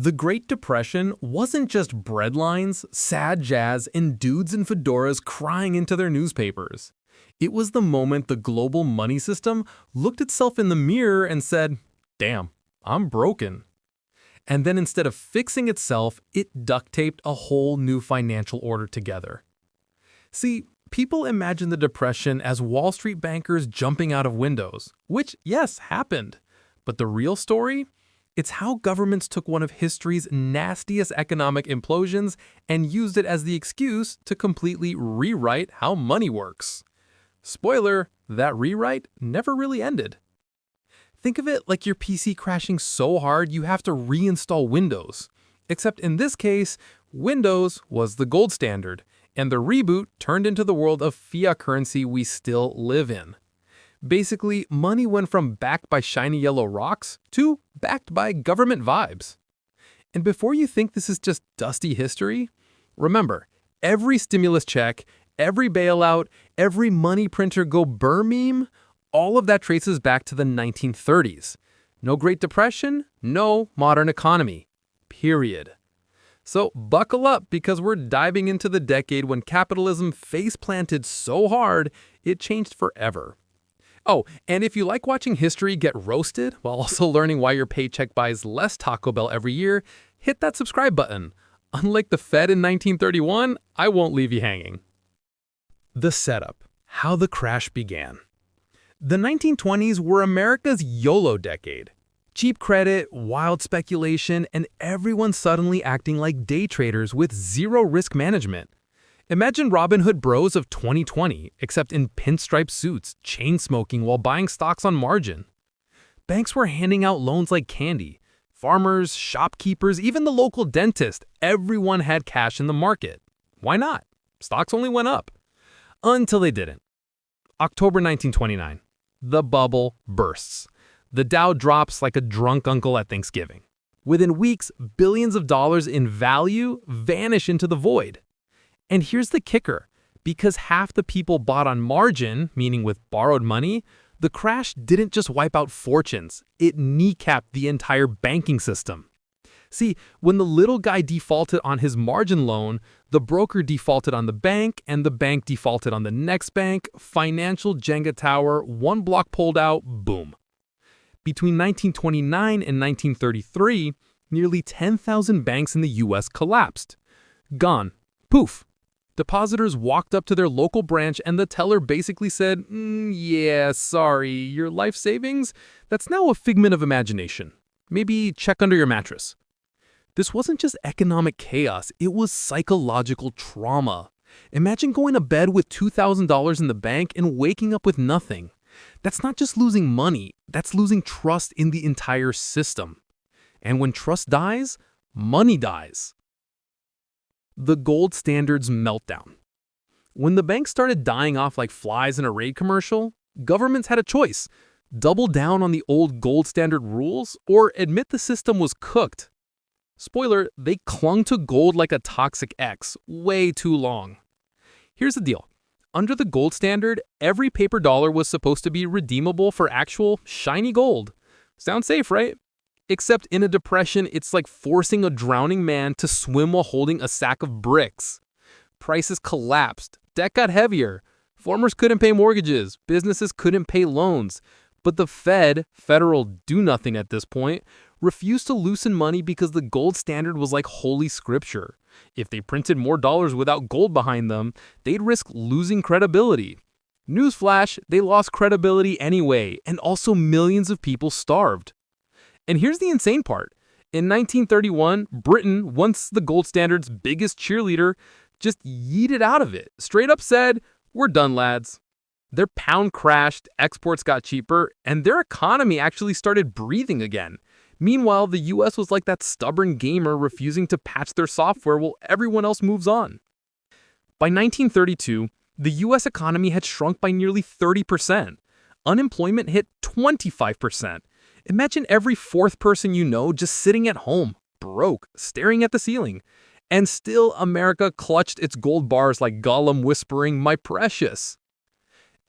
The Great Depression wasn't just breadlines, sad jazz, and dudes in fedoras crying into their newspapers. It was the moment the global money system looked itself in the mirror and said, "Damn, I'm broken." And then instead of fixing itself, it duct-taped a whole new financial order together. See, people imagine the Depression as Wall Street bankers jumping out of windows, which, yes, happened. But the real story? It's how governments took one of history's nastiest economic implosions and used it as the excuse to completely rewrite how money works. Spoiler, that rewrite never really ended. Think of it like your PC crashing so hard you have to reinstall Windows. Except in this case, Windows was the gold standard, and the reboot turned into the world of fiat currency we still live in. Basically, money went from backed by shiny yellow rocks to backed by government vibes. And before you think this is just dusty history, remember, every stimulus check, every bailout, every money printer go brrr meme, all of that traces back to the 1930s. No Great Depression, no modern economy. Period. So buckle up because we're diving into the decade when capitalism face-planted so hard, it changed forever. Oh, and if you like watching history get roasted while also learning why your paycheck buys less Taco Bell every year, hit that subscribe button. Unlike the Fed in 1931, I won't leave you hanging. The setup. How the crash began. The 1920s were America's YOLO decade. Cheap credit, wild speculation, and everyone suddenly acting like day traders with zero risk management. Imagine Robin Hood bros of 2020, except in pinstripe suits, chain smoking while buying stocks on margin. Banks were handing out loans like candy. Farmers, shopkeepers, even the local dentist, everyone had cash in the market. Why not? Stocks only went up. Until they didn't. October 1929. The bubble bursts. The Dow drops like a drunk uncle at Thanksgiving. Within weeks, billions of dollars in value vanish into the void. And here's the kicker. Because half the people bought on margin, meaning with borrowed money, the crash didn't just wipe out fortunes. It kneecapped the entire banking system. See, when the little guy defaulted on his margin loan, the broker defaulted on the bank, and the bank defaulted on the next bank. Financial Jenga tower, one block pulled out, boom. Between 1929 and 1933, nearly 10,000 banks in the US collapsed. Gone. Poof. Depositors walked up to their local branch and the teller basically said, yeah, sorry, your life savings? That's now a figment of imagination. Maybe check under your mattress. This wasn't just economic chaos, it was psychological trauma. Imagine going to bed with $2,000 in the bank and waking up with nothing. That's not just losing money, that's losing trust in the entire system. And when trust dies, money dies. The gold standard's meltdown. When the banks started dying off like flies in a Raid commercial, governments had a choice: double down on the old gold standard rules or admit the system was cooked. Spoiler, they clung to gold like a toxic ex way too long. Here's the deal. Under the gold standard, every paper dollar was supposed to be redeemable for actual shiny gold. Sounds safe, right? Except in a depression, it's like forcing a drowning man to swim while holding a sack of bricks. Prices collapsed, debt got heavier, farmers couldn't pay mortgages, businesses couldn't pay loans. But the Fed, federal do-nothing at this point, refused to loosen money because the gold standard was like holy scripture. If they printed more dollars without gold behind them, they'd risk losing credibility. Newsflash, they lost credibility anyway, and also millions of people starved. And here's the insane part. In 1931, Britain, once the gold standard's biggest cheerleader, just yeeted out of it. Straight up said, "We're done, lads." Their pound crashed, exports got cheaper, and their economy actually started breathing again. Meanwhile, the US was like that stubborn gamer refusing to patch their software while everyone else moves on. By 1932, the US economy had shrunk by nearly 30%. Unemployment hit 25%. Imagine every fourth person you know just sitting at home, broke, staring at the ceiling. And still, America clutched its gold bars like Gollum whispering, "My precious."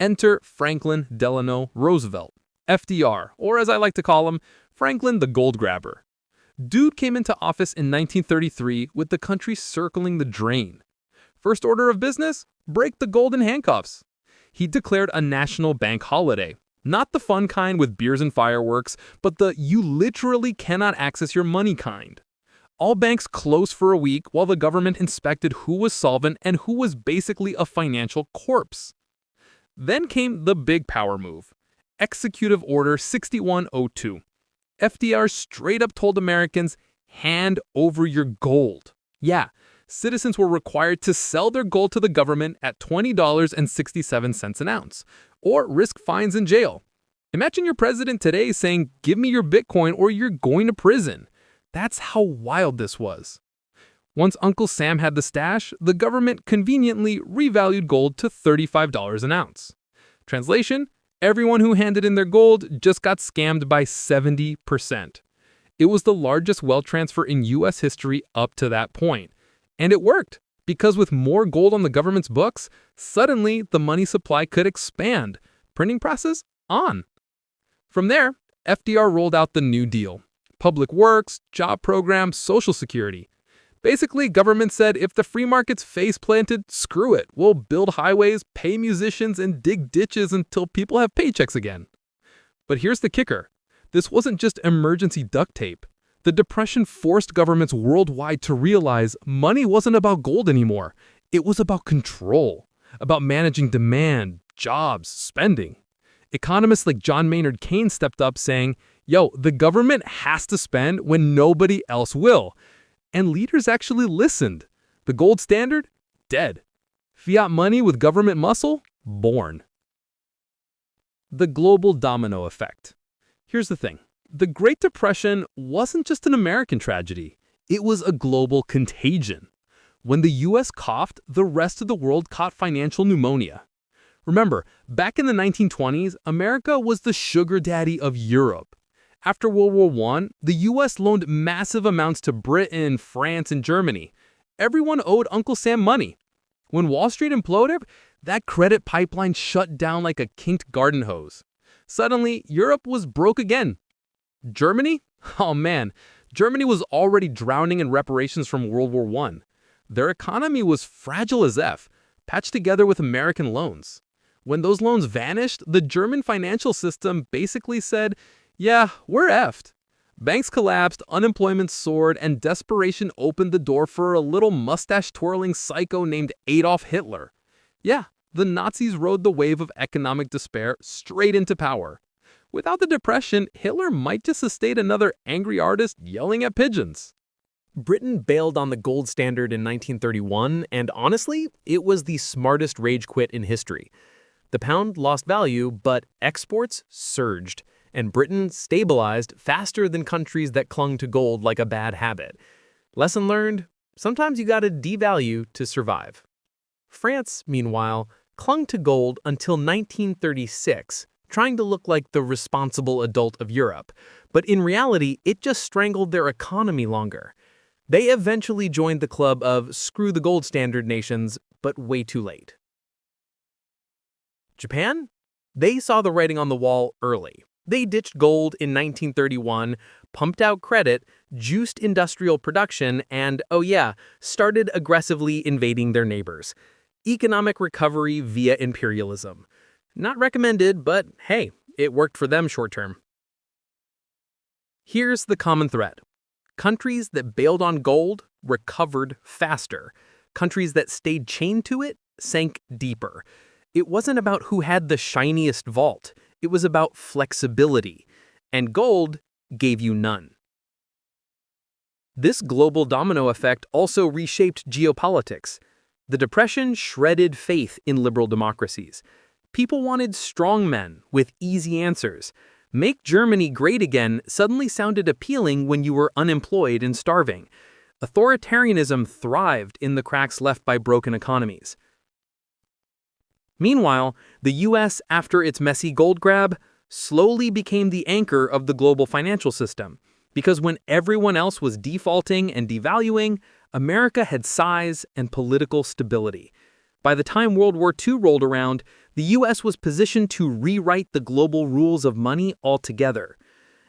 Enter Franklin Delano Roosevelt, FDR, or as I like to call him, Franklin the Gold Grabber. Dude came into office in 1933 with the country circling the drain. First order of business? Break the golden handcuffs. He declared a national bank holiday. Not the fun kind with beers and fireworks, but the you literally cannot access your money kind. All banks closed for a week while the government inspected who was solvent and who was basically a financial corpse. Then came the big power move. Executive Order 6102. FDR straight up told Americans, hand over your gold. Yeah, citizens were required to sell their gold to the government at $20.67 an ounce, or risk fines and jail. Imagine your president today saying, give me your Bitcoin or you're going to prison. That's how wild this was. Once Uncle Sam had the stash, the government conveniently revalued gold to $35 an ounce. Translation, everyone who handed in their gold just got scammed by 70%. It was the largest wealth transfer in U.S. history up to that point. And it worked, because with more gold on the government's books, suddenly the money supply could expand. Printing presses on. From there, FDR rolled out the New Deal. Public works, job programs, Social Security. Basically, government said if the free market's face planted, screw it. We'll build highways, pay musicians, and dig ditches until people have paychecks again. But here's the kicker. This wasn't just emergency duct tape. The Depression forced governments worldwide to realize money wasn't about gold anymore. It was about control, about managing demand, jobs, spending. Economists like John Maynard Keynes stepped up saying, yo, the government has to spend when nobody else will. And leaders actually listened. The gold standard? Dead. Fiat money with government muscle? Born. The global domino effect. Here's the thing. The Great Depression wasn't just an American tragedy. It was a global contagion. When the US coughed, the rest of the world caught financial pneumonia. Remember, back in the 1920s, America was the sugar daddy of Europe. After World War I, the US loaned massive amounts to Britain, France, and Germany. Everyone owed Uncle Sam money. When Wall Street imploded, that credit pipeline shut down like a kinked garden hose. Suddenly, Europe was broke again. Germany? Oh man, Germany was already drowning in reparations from World War I. Their economy was fragile as F, patched together with American loans. When those loans vanished, the German financial system basically said, yeah, we're effed. Banks collapsed, unemployment soared, and desperation opened the door for a little mustache-twirling psycho named Adolf Hitler. Yeah, the Nazis rode the wave of economic despair straight into power. Without the Depression, Hitler might just have stayed another angry artist yelling at pigeons. Britain bailed on the gold standard in 1931, and honestly, it was the smartest rage quit in history. The pound lost value, but exports surged, and Britain stabilized faster than countries that clung to gold like a bad habit. Lesson learned, sometimes you gotta devalue to survive. France, meanwhile, clung to gold until 1936, trying to look like the responsible adult of Europe. But in reality, it just strangled their economy longer. They eventually joined the club of screw the gold standard nations, but way too late. Japan? They saw the writing on the wall early. They ditched gold in 1931, pumped out credit, juiced industrial production, and, oh yeah, started aggressively invading their neighbors. Economic recovery via imperialism. Not recommended, but hey, it worked for them short term. Here's the common thread. Countries that bailed on gold recovered faster. Countries that stayed chained to it sank deeper. It wasn't about who had the shiniest vault. It was about flexibility. And gold gave you none. This global domino effect also reshaped geopolitics. The Depression shredded faith in liberal democracies. People wanted strong men with easy answers. Make Germany great again suddenly sounded appealing when you were unemployed and starving. Authoritarianism thrived in the cracks left by broken economies. Meanwhile, the US, after its messy gold grab, slowly became the anchor of the global financial system. Because when everyone else was defaulting and devaluing, America had size and political stability. By the time World War II rolled around, the US was positioned to rewrite the global rules of money altogether.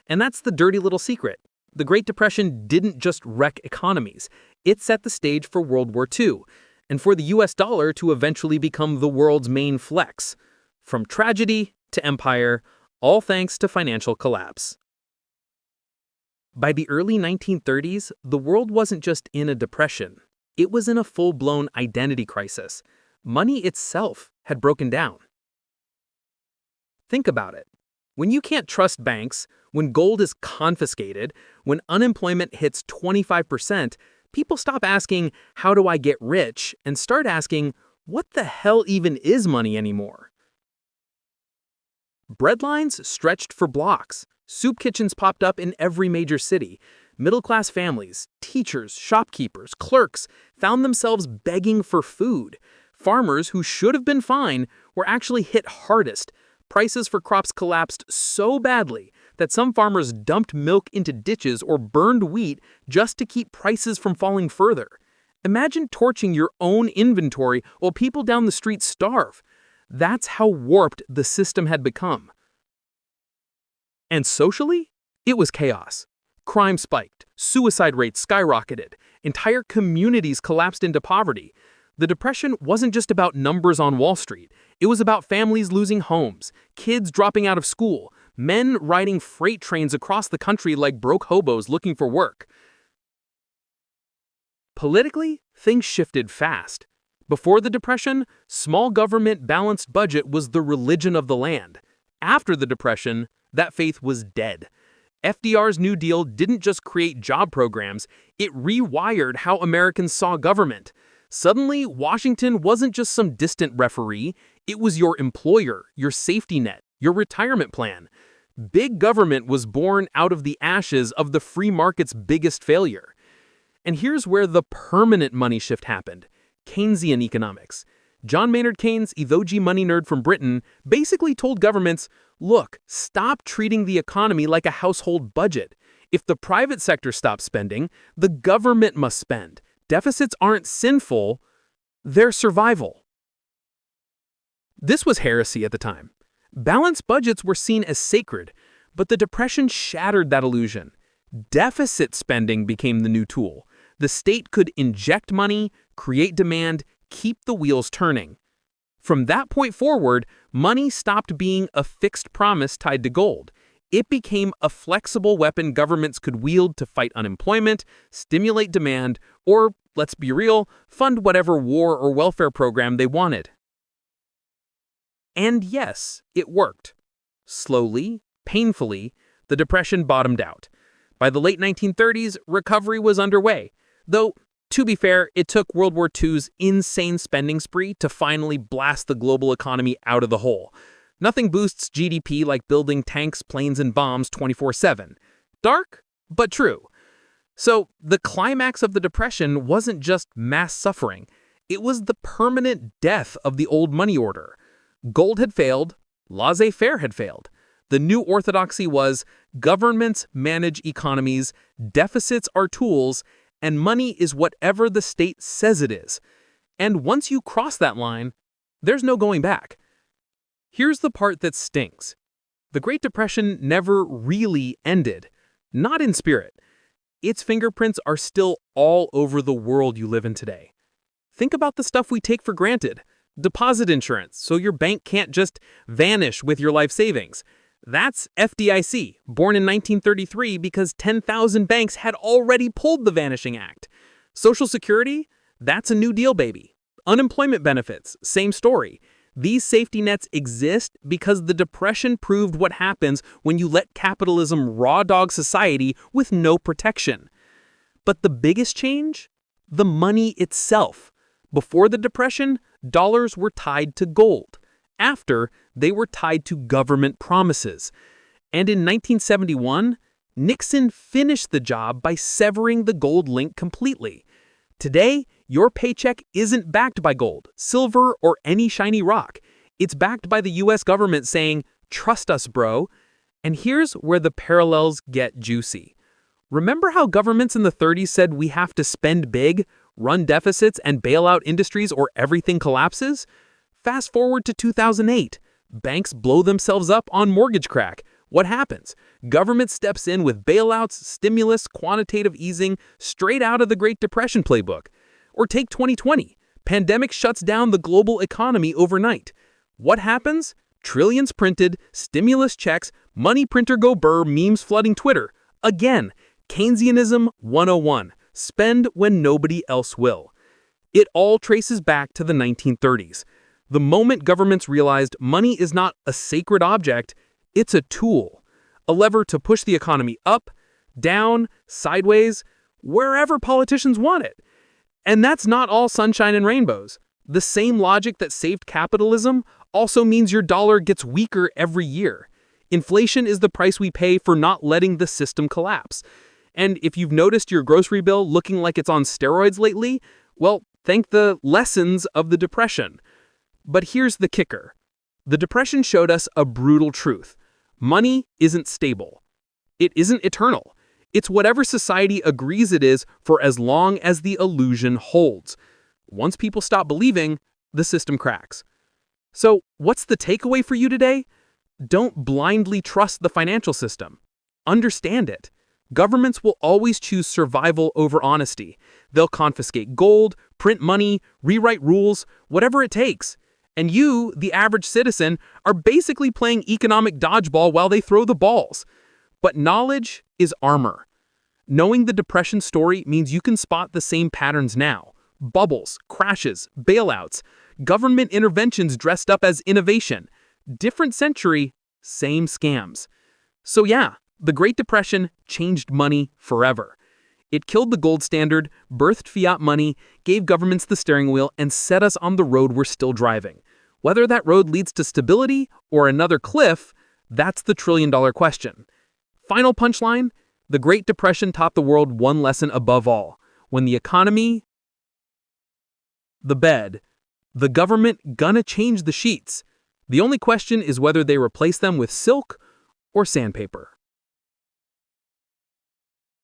And that's the dirty little secret. The Great Depression didn't just wreck economies. It set the stage for World War II, and for the US dollar to eventually become the world's main flex. From tragedy to empire, all thanks to financial collapse. By the early 1930s, the world wasn't just in a depression. It was in a full-blown identity crisis. Money itself had broken down. Think about it. When you can't trust banks, when gold is confiscated, when unemployment hits 25%, people stop asking, "How do I get rich?" and start asking, "What the hell even is money anymore?" Breadlines stretched for blocks. Soup kitchens popped up in every major city. Middle-class families, teachers, shopkeepers, clerks found themselves begging for food. Farmers who should have been fine were actually hit hardest. Prices for crops collapsed so badly that some farmers dumped milk into ditches or burned wheat just to keep prices from falling further. Imagine torching your own inventory while people down the street starve. That's how warped the system had become. And socially, it was chaos. Crime spiked, suicide rates skyrocketed, entire communities collapsed into poverty. The Depression wasn't just about numbers on Wall Street. It was about families losing homes, kids dropping out of school, men riding freight trains across the country like broke hobos looking for work. Politically, things shifted fast. Before the Depression, small government balanced budget was the religion of the land. After the Depression, that faith was dead. FDR's New Deal didn't just create job programs, it rewired how Americans saw government. Suddenly, Washington wasn't just some distant referee, it was your employer, your safety net, your retirement plan. Big government was born out of the ashes of the free market's biggest failure. And here's where the permanent money shift happened: Keynesian economics. John Maynard Keynes, Evoji money nerd from Britain, basically told governments, look, stop treating the economy like a household budget. If the private sector stops spending, the government must spend. Deficits aren't sinful, they're survival. This was heresy at the time. Balanced budgets were seen as sacred, but the Depression shattered that illusion. Deficit spending became the new tool. The state could inject money, create demand, keep the wheels turning. From that point forward, money stopped being a fixed promise tied to gold. It became a flexible weapon governments could wield to fight unemployment, stimulate demand, or, let's be real, fund whatever war or welfare program they wanted. And yes, it worked. Slowly, painfully, the Depression bottomed out. By the late 1930s, recovery was underway, though, to be fair, it took World War II's insane spending spree to finally blast the global economy out of the hole. Nothing boosts GDP like building tanks, planes, and bombs 24/7. Dark, but true. So, the climax of the Depression wasn't just mass suffering. It was the permanent death of the old money order. Gold had failed, laissez-faire had failed. The new orthodoxy was governments manage economies, deficits are tools, and money is whatever the state says it is. And once you cross that line, there's no going back. Here's the part that stinks. The Great Depression never really ended. Not in spirit. Its fingerprints are still all over the world you live in today. Think about the stuff we take for granted. Deposit insurance, so your bank can't just vanish with your life savings. That's FDIC, born in 1933 because 10,000 banks had already pulled the Vanishing Act. Social Security? That's a New Deal baby. Unemployment benefits? Same story. These safety nets exist because the Depression proved what happens when you let capitalism raw dog society with no protection. But the biggest change? The money itself. Before the Depression, dollars were tied to gold. After, they were tied to government promises. And in 1971, Nixon finished the job by severing the gold link completely. Today, your paycheck isn't backed by gold, silver, or any shiny rock. It's backed by the US government saying, "Trust us, bro." And here's where the parallels get juicy. Remember how governments in the 30s said we have to spend big, run deficits, and bail out industries or everything collapses? Fast forward to 2008. Banks blow themselves up on mortgage crack. What happens? Government steps in with bailouts, stimulus, quantitative easing, straight out of the Great Depression playbook. Or take 2020. Pandemic shuts down the global economy overnight. What happens? Trillions printed, stimulus checks, money printer go brrr, memes flooding Twitter. Again, Keynesianism 101. Spend when nobody else will. It all traces back to the 1930s. The moment governments realized money is not a sacred object, it's a tool. A lever to push the economy up, down, sideways, wherever politicians want it. And that's not all sunshine and rainbows. The same logic that saved capitalism also means your dollar gets weaker every year. Inflation is the price we pay for not letting the system collapse. And if you've noticed your grocery bill looking like it's on steroids lately, well, thank the lessons of the Depression. But here's the kicker. The Depression showed us a brutal truth. Money isn't stable. It isn't eternal. It's whatever society agrees it is for as long as the illusion holds. Once people stop believing, the system cracks. So, what's the takeaway for you today? Don't blindly trust the financial system. Understand it. Governments will always choose survival over honesty. They'll confiscate gold, print money, rewrite rules, whatever it takes. And you, the average citizen, are basically playing economic dodgeball while they throw the balls. But knowledge is armor. Knowing the Depression story means you can spot the same patterns now. Bubbles, crashes, bailouts, government interventions dressed up as innovation. Different century, same scams. So yeah, the Great Depression changed money forever. It killed the gold standard, birthed fiat money, gave governments the steering wheel, and set us on the road we're still driving. Whether that road leads to stability or another cliff, that's the trillion-dollar question. Final punchline, the Great Depression taught the world one lesson above all. When the economy, the bed, the government gonna change the sheets. The only question is whether they replace them with silk or sandpaper.